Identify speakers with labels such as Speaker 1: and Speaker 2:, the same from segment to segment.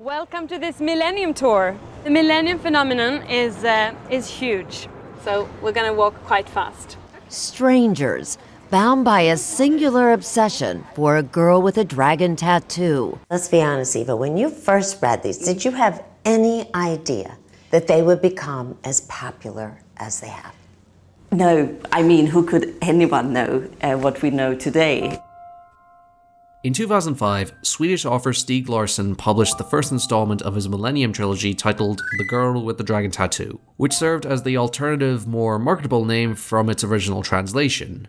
Speaker 1: Welcome to this Millennium Tour. The Millennium phenomenon is huge, so we're going to walk quite fast.
Speaker 2: Strangers, bound by a singular obsession for a girl with a dragon tattoo.
Speaker 3: Let's be honest, Eva, when you first read these, did you have any idea that they would become as popular as they have?
Speaker 4: No, I mean, who could anyone know what we know today?
Speaker 5: In 2005, Swedish author Stieg Larsson published the first installment of his Millennium trilogy titled The Girl with the Dragon Tattoo, which served as the alternative, more marketable name from its original translation.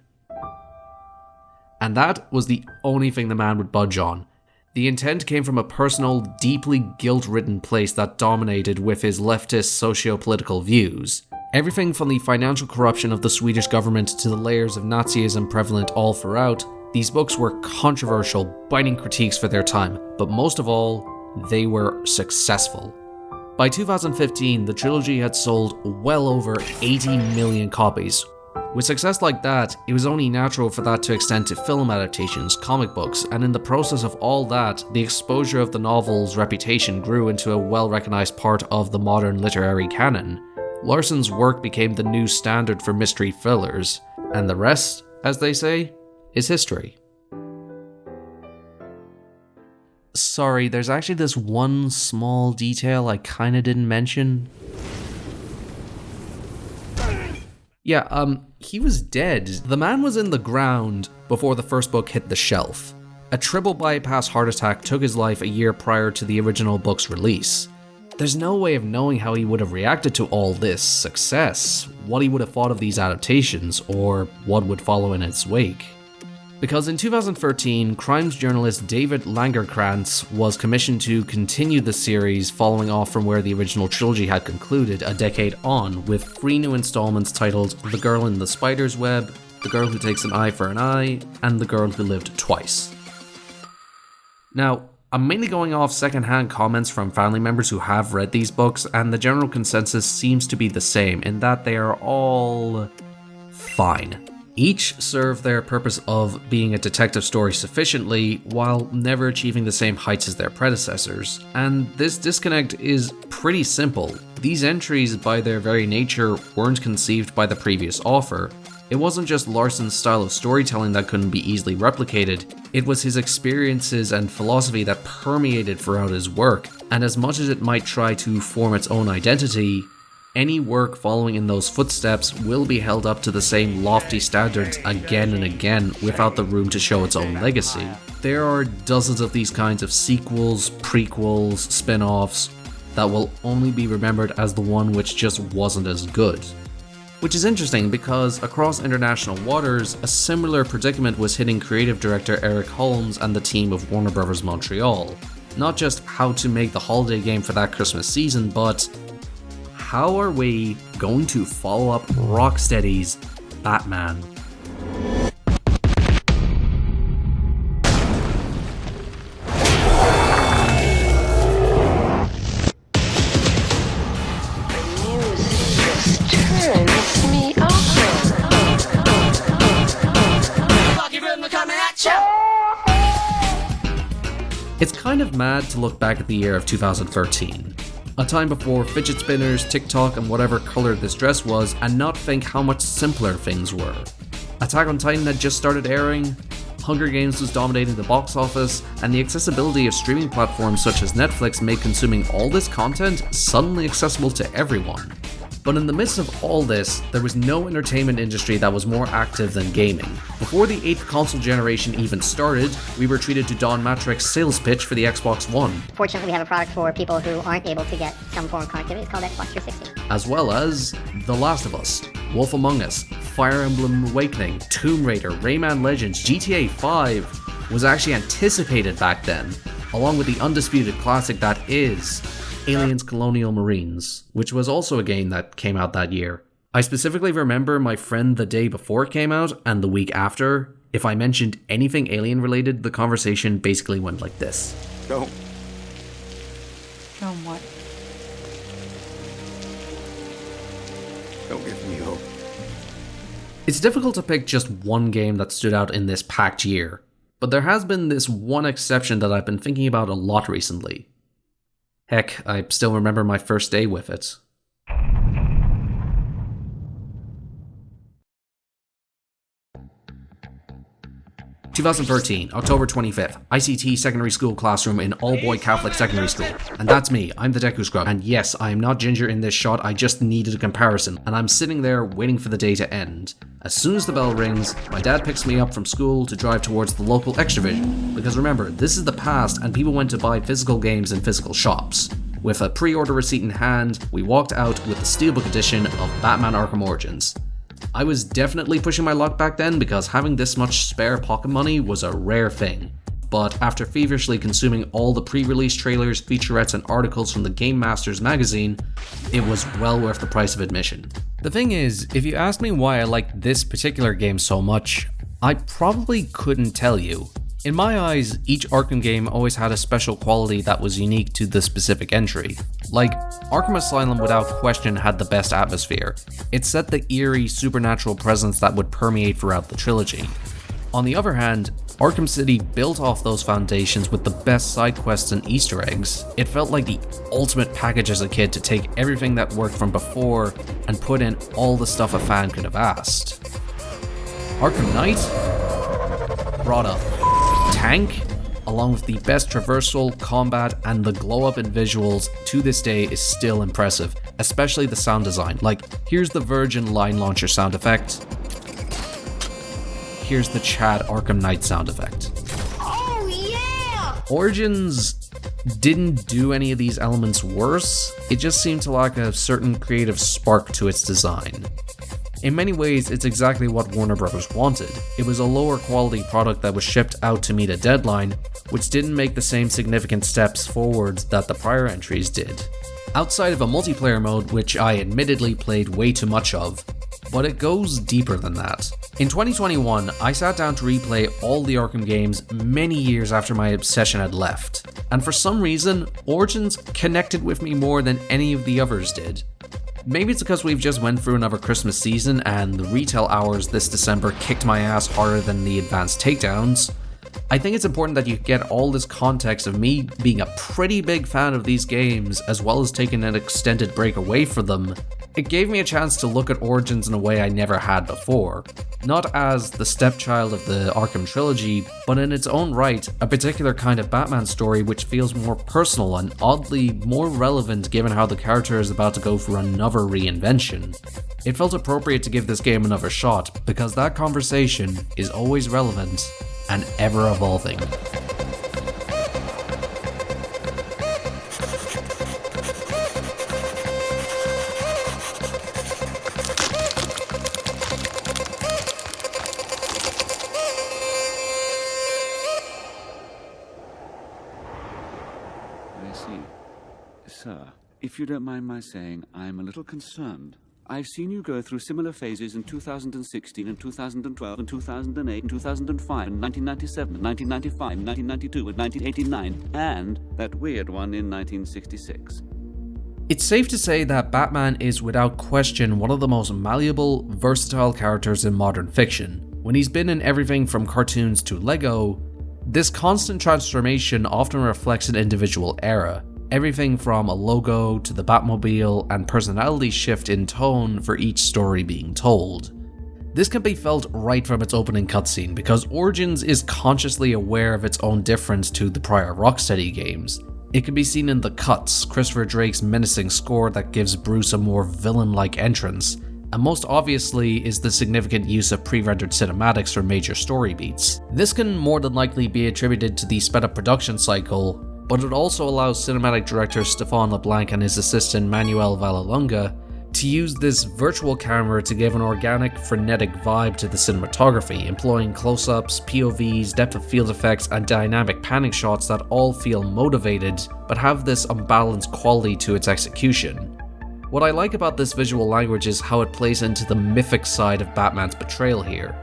Speaker 5: And that was the only thing the man would budge on. The intent came from a personal, deeply guilt-ridden place that dominated with his leftist socio-political views. Everything from the financial corruption of the Swedish government to the layers of Nazism prevalent all throughout, these books were controversial, biting critiques for their time, but most of all, they were successful. By 2015, the trilogy had sold well over 80 million copies. With success like that, it was only natural for that to extend to film adaptations, comic books, and in the process of all that, the exposure of the novel's reputation grew into a well-recognized part of the modern literary canon. Larsson's work became the new standard for mystery thrillers, and the rest, as they say, is history. Sorry, there's actually this one small detail I kinda didn't mention. Yeah, he was dead. The man was in the ground before the first book hit the shelf. A triple bypass heart attack took his life a year prior to the original book's release. There's no way of knowing how he would have reacted to all this success, what he would have thought of these adaptations, or what would follow in its wake. Because in 2013, crimes journalist David Langerkrantz was commissioned to continue the series following off from where the original trilogy had concluded a decade on, with 3 new installments titled The Girl in the Spider's Web, The Girl Who Takes an Eye for an Eye, and The Girl Who Lived Twice. Now, I'm mainly going off secondhand comments from family members who have read these books, and the general consensus seems to be the same, in that they are all fine. Each serve their purpose of being a detective story sufficiently, while never achieving the same heights as their predecessors. And this disconnect is pretty simple. These entries, by their very nature, weren't conceived by the previous author. It wasn't just Larsson's style of storytelling that couldn't be easily replicated, it was his experiences and philosophy that permeated throughout his work, and as much as it might try to form its own identity, any work following in those footsteps will be held up to the same lofty standards again and again without the room to show its own legacy. There are dozens of these kinds of sequels, prequels, spin-offs that will only be remembered as the one which just wasn't as good. Which is interesting because across international waters, a similar predicament was hitting creative director Eric Holmes and the team of Warner Bros. Montreal. Not just how to make the holiday game for that Christmas season, but how are we going to follow up Rocksteady's Batman? It's kind of mad to look back at the year of 2013. A time before fidget spinners, TikTok, and whatever color this dress was, and not think how much simpler things were. Attack on Titan had just started airing, Hunger Games was dominating the box office, and the accessibility of streaming platforms such as Netflix made consuming all this content suddenly accessible to everyone. But in the midst of all this, there was no entertainment industry that was more active than gaming. Before the 8th console generation even started, we were treated to Don Matrick's sales pitch for the Xbox One.
Speaker 6: Fortunately, we have a product for people who aren't able to get some form of connectivity. It's called Xbox 360.
Speaker 5: As well as The Last of Us, Wolf Among Us, Fire Emblem Awakening, Tomb Raider, Rayman Legends, GTA 5 was actually anticipated back then, along with the undisputed classic that is Aliens Colonial Marines, which was also a game that came out that year. I specifically remember my friend the day before it came out and the week after. If I mentioned anything alien related, the conversation basically went like this.
Speaker 7: Don't.
Speaker 1: Don't what?
Speaker 7: Don't give me hope.
Speaker 5: It's difficult to pick just one game that stood out in this packed year, but there has been this one exception that I've been thinking about a lot recently. Heck, I still remember my first day with it. (2013) October 25th, ICT secondary school classroom in all-boy Catholic secondary school. And that's me, I'm the Deku Scrub. And yes, I am not ginger in this shot, I just needed a comparison. And I'm sitting there waiting for the day to end. As soon as the bell rings, my dad picks me up from school to drive towards the local Extravision. Because remember, this is the past and people went to buy physical games in physical shops. With a pre-order receipt in hand, we walked out with the Steelbook edition of Batman Arkham Origins. I was definitely pushing my luck back then because having this much spare pocket money was a rare thing. But after feverishly consuming all the pre-release trailers, featurettes, and articles from the Game Masters magazine, it was well worth the price of admission. The thing is, if you asked me why I liked this particular game so much, I probably couldn't tell you. In my eyes, each Arkham game always had a special quality that was unique to the specific entry. Like, Arkham Asylum without question had the best atmosphere. It set the eerie, supernatural presence that would permeate throughout the trilogy. On the other hand, Arkham City built off those foundations with the best side quests and Easter eggs. It felt like the ultimate package as a kid to take everything that worked from before and put in all the stuff a fan could have asked. Arkham Knight brought a tank, along with the best traversal, combat, and the glow-up in visuals to this day is still impressive, especially the sound design. Like, here's the Virgin line launcher sound effect. Here's the Chad Arkham Knight sound effect.
Speaker 6: Oh yeah!
Speaker 5: Origins didn't do any of these elements worse, it just seemed to lack a certain creative spark to its design. In many ways, it's exactly what Warner Bros. Wanted. It was a lower quality product that was shipped out to meet a deadline, which didn't make the same significant steps forwards that the prior entries did. Outside of a multiplayer mode, which I admittedly played way too much of, but it goes deeper than that. In 2021, I sat down to replay all the Arkham games many years after my obsession had left, and for some reason, Origins connected with me more than any of the others did. Maybe it's because we've just went through another Christmas season and the retail hours this December kicked my ass harder than the advanced takedowns. I think it's important that you get all this context of me being a pretty big fan of these games as well as taking an extended break away from them. It gave me a chance to look at Origins in a way I never had before. Not as the stepchild of the Arkham trilogy, but in its own right, a particular kind of Batman story which feels more personal and oddly more relevant given how the character is about to go through another reinvention. It felt appropriate to give this game another shot, because that conversation is always relevant and ever evolving.
Speaker 7: Sir, if you don't mind my saying, I'm a little concerned. I've seen you go through similar phases in 2016 and 2012 and 2008 and 2005 and 1997 and 1995 and 1992 and 1989 and that weird one in 1966.
Speaker 5: It's safe to say that Batman is without question one of the most malleable, versatile characters in modern fiction. When he's been in everything from cartoons to Lego, this constant transformation often reflects an individual era. Everything from a logo to the Batmobile and personality shift in tone for each story being told. This can be felt right from its opening cutscene because Origins is consciously aware of its own difference to the prior Rocksteady games. It can be seen in the cuts, Christopher Drake's menacing score that gives Bruce a more villain-like entrance, and most obviously is the significant use of pre-rendered cinematics for major story beats. This can more than likely be attributed to the sped-up production cycle, but it also allows cinematic director Stefan LeBlanc and his assistant Manuel Vallelonga to use this virtual camera to give an organic, frenetic vibe to the cinematography, employing close-ups, POVs, depth of field effects, and dynamic panning shots that all feel motivated, but have this unbalanced quality to its execution. What I like about this visual language is how it plays into the mythic side of Batman's betrayal here.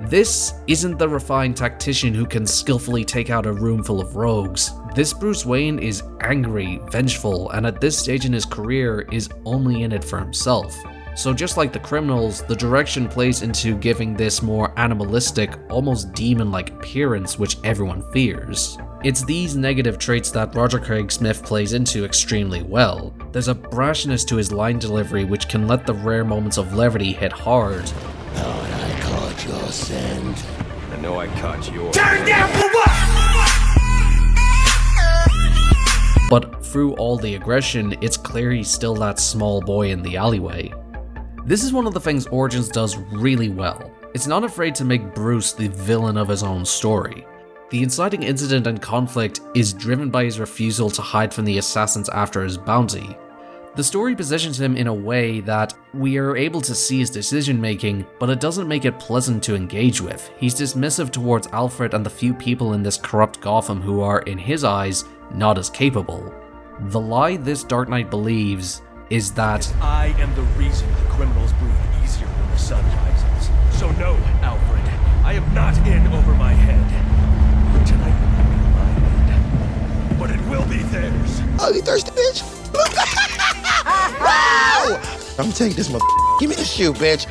Speaker 5: This isn't the refined tactician who can skillfully take out a room full of rogues. This Bruce Wayne is angry, vengeful, and at this stage in his career is only in it for himself. So just like the criminals, the direction plays into giving this more animalistic, almost demon-like appearance which everyone fears. It's these negative traits that Roger Craig Smith plays into extremely well. There's a brashness to his line delivery which can let the rare moments of levity hit hard.
Speaker 8: Thought I caught your scent. I know I caught yours.
Speaker 9: Turn down for what?
Speaker 5: But through all the aggression, it's clear he's still that small boy in the alleyway. This is one of the things Origins does really well. It's not afraid to make Bruce the villain of his own story. The inciting incident and conflict is driven by his refusal to hide from the assassins after his bounty. The story positions him in a way that we are able to see his decision making, but it doesn't make it pleasant to engage with. He's dismissive towards Alfred and the few people in this corrupt Gotham who are, in his eyes, not as capable. The lie this Dark Knight believes is that
Speaker 9: I am the reason the criminals breathe easier when the sun rises. So no, Alfred, I am not in over my head. Tonight will be my head, but it will be theirs.
Speaker 8: Oh, you thirsty, bitch? Wow! I'm gonna take this motherfucker. Give me the shoe, bitch.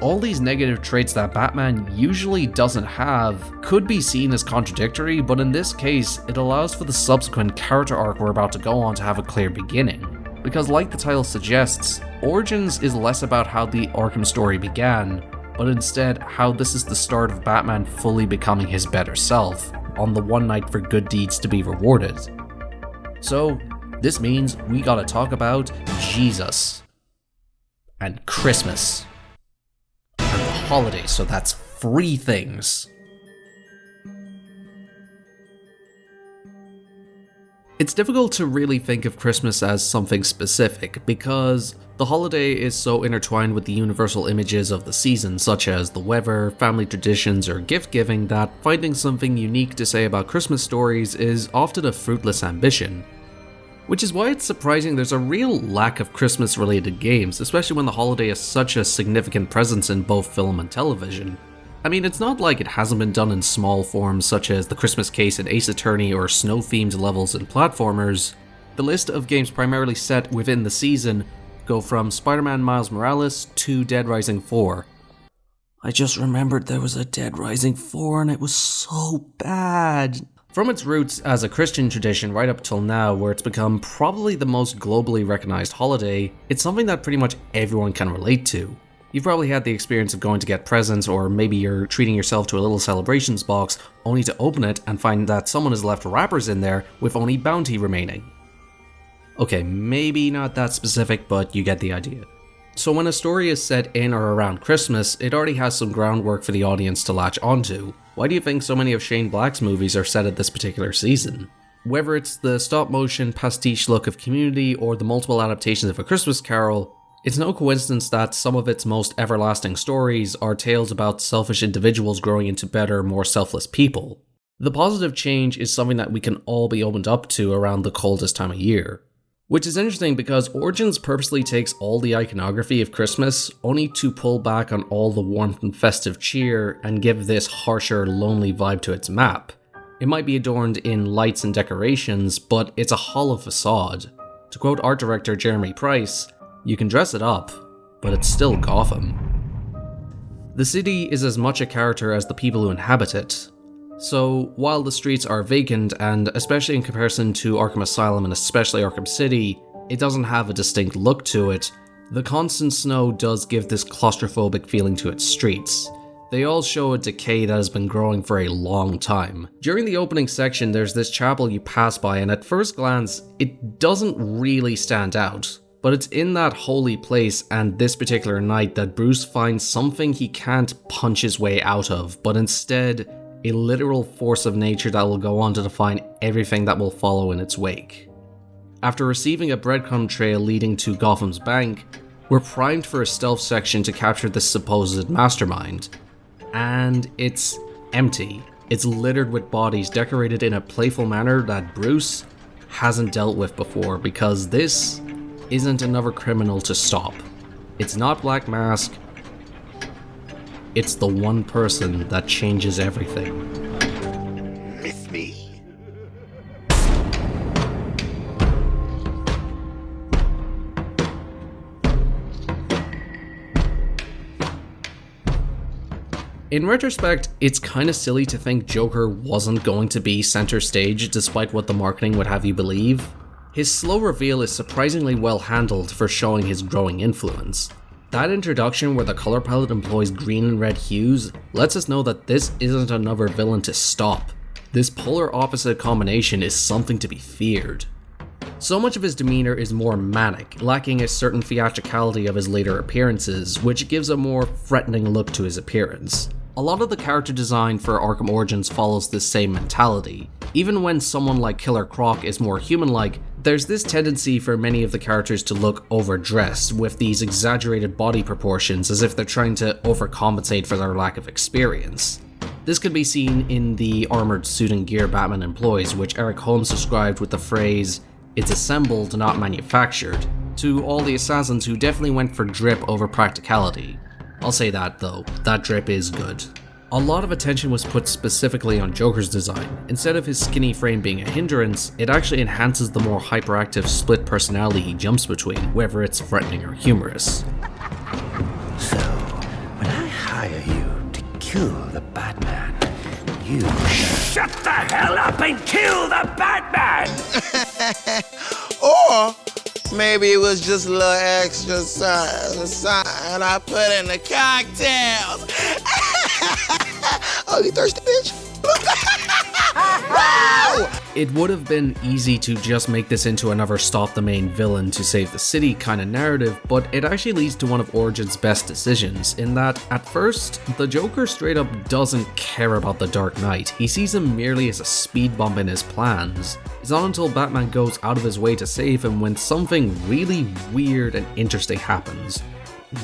Speaker 5: all these negative traits that Batman usually doesn't have could be seen as contradictory, but in this case, it allows for the subsequent character arc we're about to go on to have a clear beginning. Because like the title suggests, Origins is less about how the Arkham story began, but instead how this is the start of Batman fully becoming his better self, on the one night for good deeds to be rewarded. So, this means we gotta talk about Jesus. And Christmas. And the holidays, so that's 3 things. It's difficult to really think of Christmas as something specific, because the holiday is so intertwined with the universal images of the season, such as the weather, family traditions, or gift-giving, that finding something unique to say about Christmas stories is often a fruitless ambition. Which is why it's surprising there's a real lack of Christmas-related games, especially when the holiday is such a significant presence in both film and television. I mean, it's not like it hasn't been done in small forms such as the Christmas Case in Ace Attorney or snow-themed levels in platformers. The list of games primarily set within the season go from Spider-Man Miles Morales to Dead Rising 4. I just remembered there was a Dead Rising 4 and it was so bad. From its roots as a Christian tradition right up till now, where it's become probably the most globally recognized holiday, it's something that pretty much everyone can relate to. You've probably had the experience of going to get presents, or maybe you're treating yourself to a little celebrations box, only to open it and find that someone has left wrappers in there with only bounty remaining. Okay, maybe not that specific, but you get the idea. So when a story is set in or around Christmas, it already has some groundwork for the audience to latch onto. Why do you think so many of Shane Black's movies are set at this particular season? Whether it's the stop-motion pastiche look of Community or the multiple adaptations of A Christmas Carol, it's no coincidence that some of its most everlasting stories are tales about selfish individuals growing into better, more selfless people. The positive change is something that we can all be opened up to around the coldest time of year. Which is interesting because Origins purposely takes all the iconography of Christmas only to pull back on all the warmth and festive cheer and give this harsher, lonely vibe to its map. It might be adorned in lights and decorations, but it's a hollow facade. To quote art director Jeremy Price, "You can dress it up, but it's still Gotham." The city is as much a character as the people who inhabit it. So, while the streets are vacant, and especially in comparison to Arkham Asylum and especially Arkham City, it doesn't have a distinct look to it, the constant snow does give this claustrophobic feeling to its streets. They all show a decay that has been growing for a long time. During the opening section, there's this chapel you pass by, and at first glance, it doesn't really stand out. But it's in that holy place and this particular night that Bruce finds something he can't punch his way out of, but instead, a literal force of nature that will go on to define everything that will follow in its wake. After receiving a breadcrumb trail leading to Gotham's bank, we're primed for a stealth section to capture this supposed mastermind. And it's empty. It's littered with bodies decorated in a playful manner that Bruce hasn't dealt with before, because this isn't another criminal to stop. It's not Black Mask. It's the one person that changes everything.
Speaker 8: Miss me?
Speaker 5: In retrospect, it's kinda silly to think Joker wasn't going to be center stage despite what the marketing would have you believe. His slow reveal is surprisingly well handled for showing his growing influence. That introduction where the color palette employs green and red hues lets us know that this isn't another villain to stop. This polar opposite combination is something to be feared. So much of his demeanor is more manic, lacking a certain theatricality of his later appearances, which gives a more threatening look to his appearance. A lot of the character design for Arkham Origins follows this same mentality. Even when someone like Killer Croc is more human-like, there's this tendency for many of the characters to look overdressed, with these exaggerated body proportions as if they're trying to overcompensate for their lack of experience. This could be seen in the armored suit and gear Batman employs, which Eric Holmes described with the phrase, "It's assembled, not manufactured," to all the assassins who definitely went for drip over practicality. I'll say that though, that drip is good. A lot of attention was put specifically on Joker's design. Instead of his skinny frame being a hindrance, it actually enhances the more hyperactive split personality he jumps between, whether it's threatening or humorous.
Speaker 8: So, when I hire you to kill the Batman, you shut the hell up and kill the Batman!
Speaker 10: Or maybe it was just a little extra something I put in the cocktails. Oh, you thirsty, bitch?
Speaker 5: It would have been easy to just make this into another stop the main villain to save the city kind of narrative, but it actually leads to one of Origin's best decisions, in that, at first, the Joker straight up doesn't care about the Dark Knight. He sees him merely as a speed bump in his plans. It's not until Batman goes out of his way to save him when something really weird and interesting happens.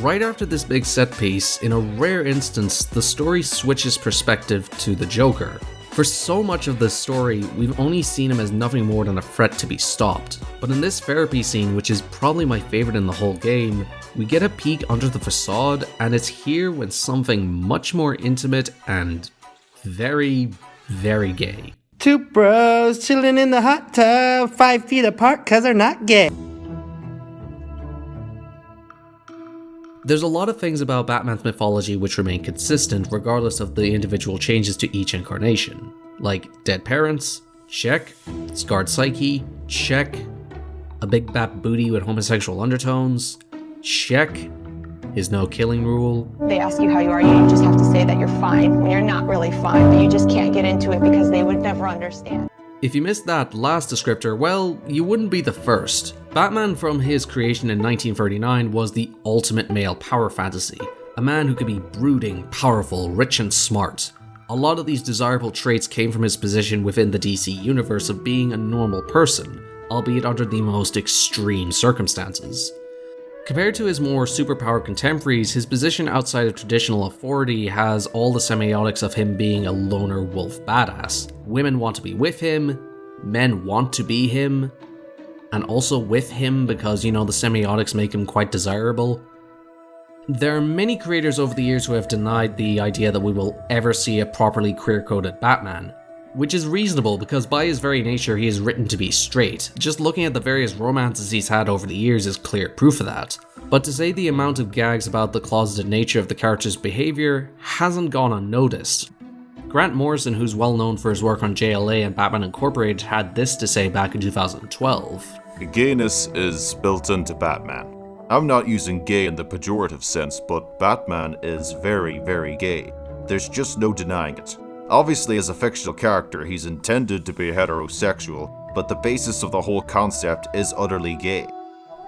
Speaker 5: Right after this big set piece, in a rare instance, the story switches perspective to the Joker. For so much of this story, we've only seen him as nothing more than a threat to be stopped. But in this therapy scene, which is probably my favorite in the whole game, we get a peek under the facade, and it's here when something much more intimate and very, very gay.
Speaker 11: Two bros chilling in the hot tub, 5 feet apart cause they're not gay.
Speaker 5: There's a lot of things about Batman's mythology which remain consistent regardless of the individual changes to each incarnation. Like dead parents, check. Scarred psyche, check. A big bat booty with homosexual undertones, check. His no killing rule.
Speaker 12: They ask you how you are, you just have to say that you're fine when you're not really fine, but you just can't get into it because they would never understand.
Speaker 5: If you missed that last descriptor, well, you wouldn't be the first. Batman from his creation in 1939 was the ultimate male power fantasy. A man who could be brooding, powerful, rich and smart. A lot of these desirable traits came from his position within the DC universe of being a normal person, albeit under the most extreme circumstances. Compared to his more superpowered contemporaries, his position outside of traditional authority has all the semiotics of him being a loner wolf badass. Women want to be with him, men want to be him, and also with him because, you know, the semiotics make him quite desirable. There are many creators over the years who have denied the idea that we will ever see a properly queer-coded Batman, which is reasonable because by his very nature he is written to be straight. Just looking at the various romances he's had over the years is clear proof of that. But to say the amount of gags about the closeted nature of the character's behaviour hasn't gone unnoticed. Grant Morrison, who's well known for his work on JLA and Batman Incorporated, had this to say back in 2012.
Speaker 13: Gayness is built into Batman. I'm not using gay in the pejorative sense, but Batman is very, very gay. There's just no denying it. Obviously, as a fictional character, he's intended to be heterosexual, but the basis of the whole concept is utterly gay.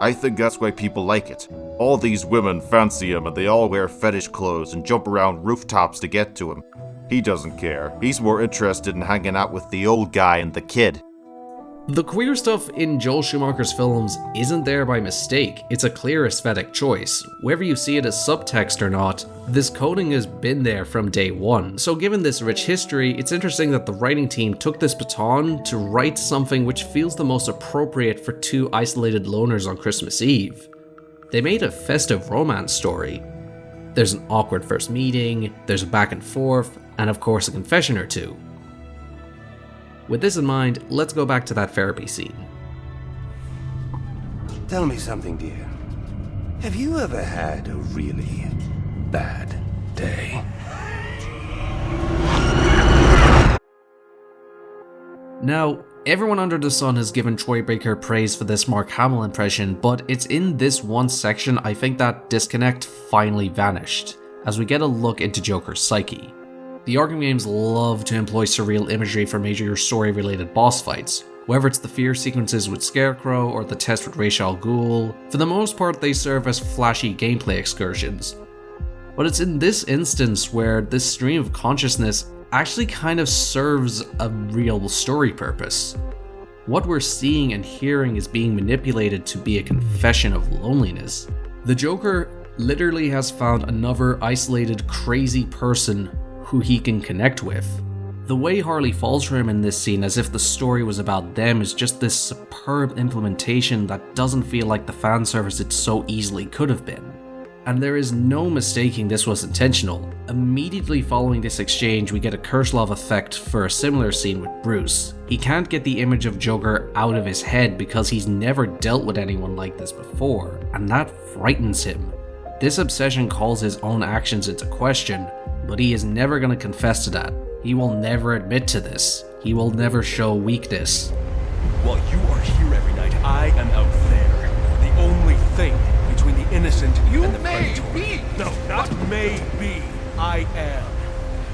Speaker 13: I think that's why people like it. All these women fancy him and they all wear fetish clothes and jump around rooftops to get to him. He doesn't care. He's more interested in hanging out with the old guy and the kid.
Speaker 5: The queer stuff in Joel Schumacher's films isn't there by mistake, it's a clear aesthetic choice. Whether you see it as subtext or not, this coding has been there from day one. So given this rich history, it's interesting that the writing team took this baton to write something which feels the most appropriate for two isolated loners on Christmas Eve. They made a festive romance story. There's an awkward first meeting, there's a back and forth, and of course a confession or two. With this in mind, let's go back to that therapy scene.
Speaker 8: Tell me something, dear. Have you ever had a really bad day?
Speaker 5: Now, everyone under the sun has given Troy Baker praise for this Mark Hamill impression, but it's in this one section I think that disconnect finally vanished, as we get a look into Joker's psyche. The Arkham games love to employ surreal imagery for major story-related boss fights, whether it's the fear sequences with Scarecrow or the test with Ra's al Ghul. For the most part, they serve as flashy gameplay excursions. But it's in this instance where this stream of consciousness actually kind of serves a real story purpose. What we're seeing and hearing is being manipulated to be a confession of loneliness. The Joker literally has found another isolated, crazy person who he can connect with. The way Harley falls for him in this scene as if the story was about them is just this superb implementation that doesn't feel like the fan service it so easily could have been. And there is no mistaking this was intentional. Immediately following this exchange, we get a Kirchhoff effect for a similar scene with Bruce. He can't get the image of Joker out of his head because he's never dealt with anyone like this before, and that frightens him. This obsession calls his own actions into question, but he is never going to confess to that. He will never admit to this. He will never show weakness.
Speaker 9: While you are here every night, I am out there. The only thing between the innocent and the predator. No, not maybe. I am.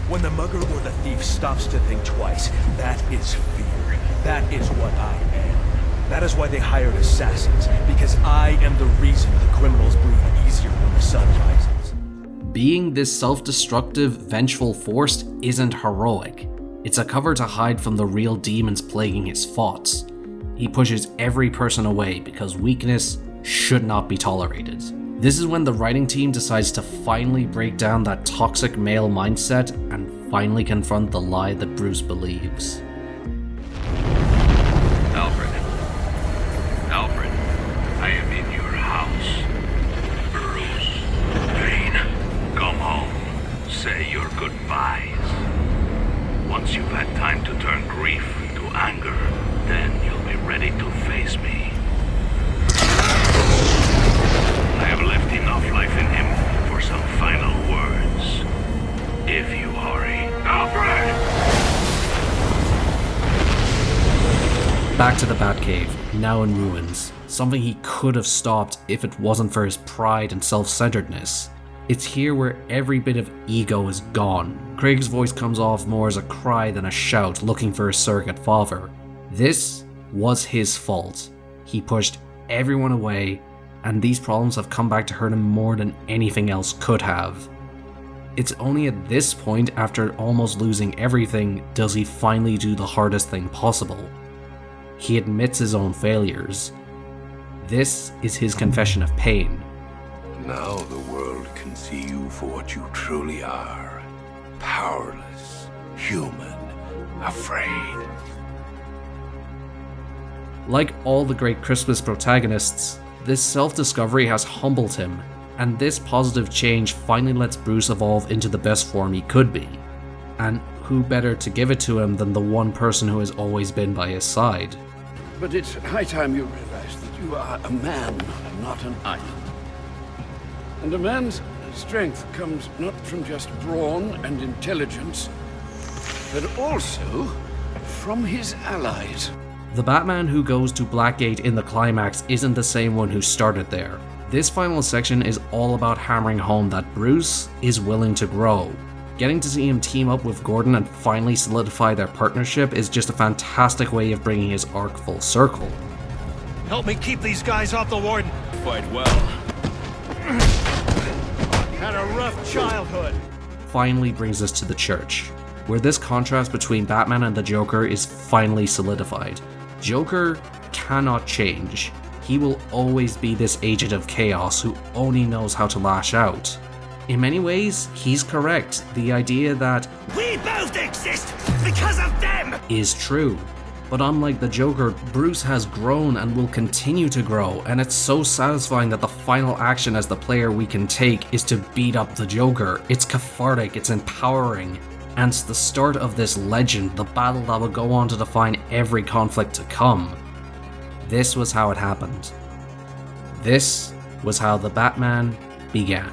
Speaker 9: When the mugger or the thief stops to think twice, that is fear. That is what I am. That is why they hired assassins, because I am the reason the criminals breathe easier when the sun rises.
Speaker 5: Being this self-destructive, vengeful force isn't heroic. It's a cover to hide from the real demons plaguing his thoughts. He pushes every person away because weakness should not be tolerated. This is when the writing team decides to finally break down that toxic male mindset and finally confront the lie that Bruce believes.
Speaker 8: Alfred, I am in your house. Bruce, Wayne, come home. Say your goodbyes. Once you've had time to turn grief into anger, then you'll be ready to face me. I have left enough life in him for some final words. If you hurry. Alfred!
Speaker 5: Back to the Batcave, now in ruins. Something he could have stopped if it wasn't for his pride and self-centeredness. It's here where every bit of ego is gone. Craig's voice comes off more as a cry than a shout looking for his surrogate father. This was his fault. He pushed everyone away, and these problems have come back to hurt him more than anything else could have. It's only at this point, after almost losing everything, does he finally do the hardest thing possible. He admits his own failures. This is his confession of pain.
Speaker 8: Now the world can see you for what you truly are. Powerless, human, afraid.
Speaker 5: Like all the great Christmas protagonists, this self-discovery has humbled him, and this positive change finally lets Bruce evolve into the best form he could be. And who better to give it to him than the one person who has always been by his side?
Speaker 14: But it's high time you realize that you are a man, not an idol. And a man's strength comes not from just brawn and intelligence, but also from his allies.
Speaker 5: The Batman who goes to Blackgate in the climax isn't the same one who started there. This final section is all about hammering home that Bruce is willing to grow. Getting to see him team up with Gordon and finally solidify their partnership is just a fantastic way of bringing his arc full circle.
Speaker 9: Help me keep these guys off the warden. Fight well. Had a rough childhood.
Speaker 5: Finally brings us to the church, where this contrast between Batman and the Joker is finally solidified. Joker cannot change. He will always be this agent of chaos who only knows how to lash out. In many ways, he's correct. The idea that
Speaker 8: we both exist because of them
Speaker 5: is true. But unlike the Joker, Bruce has grown and will continue to grow, and it's so satisfying that the final action as the player we can take is to beat up the Joker. It's cathartic, it's empowering, and it's the start of this legend, the battle that will go on to define every conflict to come. This was how it happened. This was how the Batman began.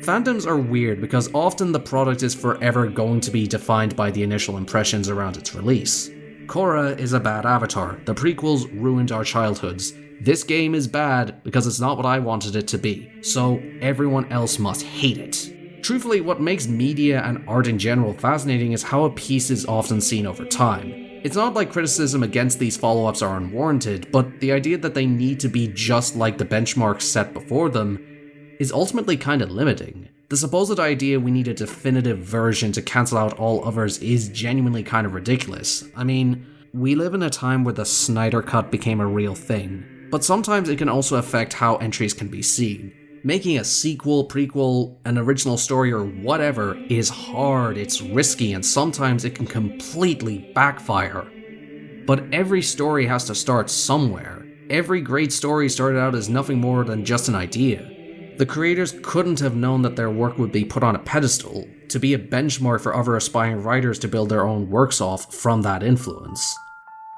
Speaker 5: fandoms are weird because often the product is forever going to be defined by the initial impressions around its release. Korra is a bad Avatar. The prequels ruined our childhoods. This game is bad because it's not what I wanted it to be, so everyone else must hate it. Truthfully, what makes media and art in general fascinating is how a piece is often seen over time. It's not like criticism against these follow-ups are unwarranted, but the idea that they need to be just like the benchmarks set before them is ultimately kind of limiting. The supposed idea we need a definitive version to cancel out all others is genuinely kind of ridiculous. I mean, we live in a time where the Snyder Cut became a real thing, but sometimes it can also affect how entries can be seen. Making a sequel, prequel, an original story, or whatever is hard, it's risky, and sometimes it can completely backfire. But every story has to start somewhere. Every great story started out as nothing more than just an idea. The creators couldn't have known that their work would be put on a pedestal, to be a benchmark for other aspiring writers to build their own works off from that influence.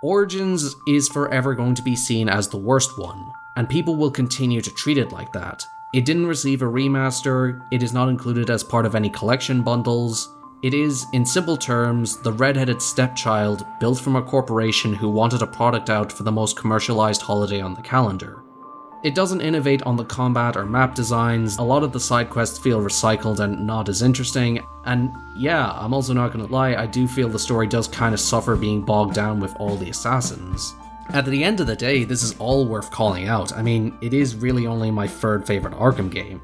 Speaker 5: Origins is forever going to be seen as the worst one, and people will continue to treat it like that. It didn't receive a remaster, it is not included as part of any collection bundles. It is, in simple terms, the red-headed stepchild built from a corporation who wanted a product out for the most commercialized holiday on the calendar. It doesn't innovate on the combat or map designs, a lot of the side quests feel recycled and not as interesting, and yeah, I'm also not gonna lie, I do feel the story does kind of suffer being bogged down with all the assassins. At the end of the day, this is all worth calling out. I mean, it is really only my third favorite Arkham game.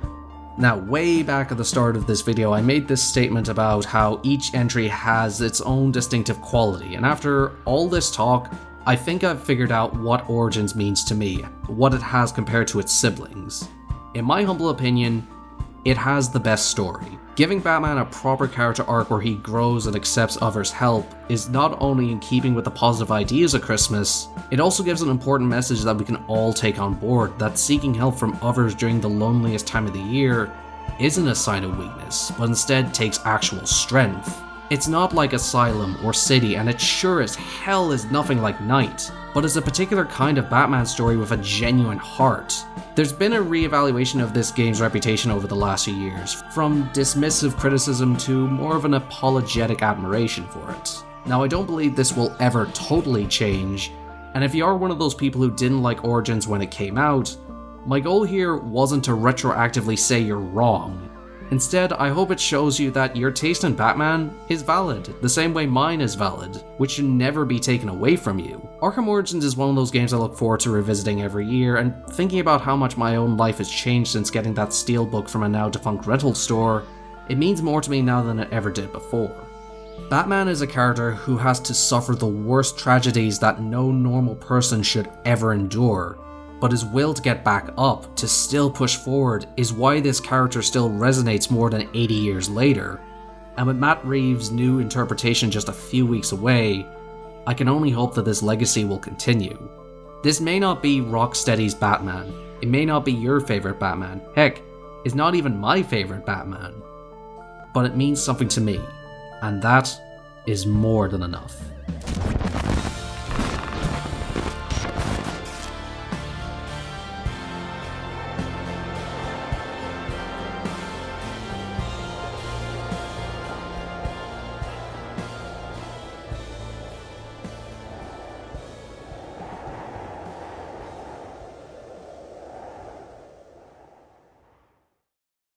Speaker 5: Now, way back at the start of this video, I made this statement about how each entry has its own distinctive quality, and after all this talk, I think I've figured out what Origins means to me, what it has compared to its siblings. In my humble opinion, it has the best story. Giving Batman a proper character arc where he grows and accepts others' help is not only in keeping with the positive ideas of Christmas, it also gives an important message that we can all take on board, that seeking help from others during the loneliest time of the year isn't a sign of weakness, but instead takes actual strength. It's not like Asylum or City, and it sure as hell is nothing like Night, but it's a particular kind of Batman story with a genuine heart. There's been a re-evaluation of this game's reputation over the last few years, from dismissive criticism to more of an apologetic admiration for it. Now, I don't believe this will ever totally change, and if you are one of those people who didn't like Origins when it came out, my goal here wasn't to retroactively say you're wrong. Instead, I hope it shows you that your taste in Batman is valid, the same way mine is valid, which should never be taken away from you. Arkham Origins is one of those games I look forward to revisiting every year, and thinking about how much my own life has changed since getting that steelbook from a now defunct rental store, it means more to me now than it ever did before. Batman is a character who has to suffer the worst tragedies that no normal person should ever endure, but his will to get back up, to still push forward, is why this character still resonates more than 80 years later. And with Matt Reeves' new interpretation just a few weeks away, I can only hope that this legacy will continue. This may not be Rocksteady's Batman, it may not be your favorite Batman, heck, it's not even my favorite Batman, but it means something to me, and that is more than enough.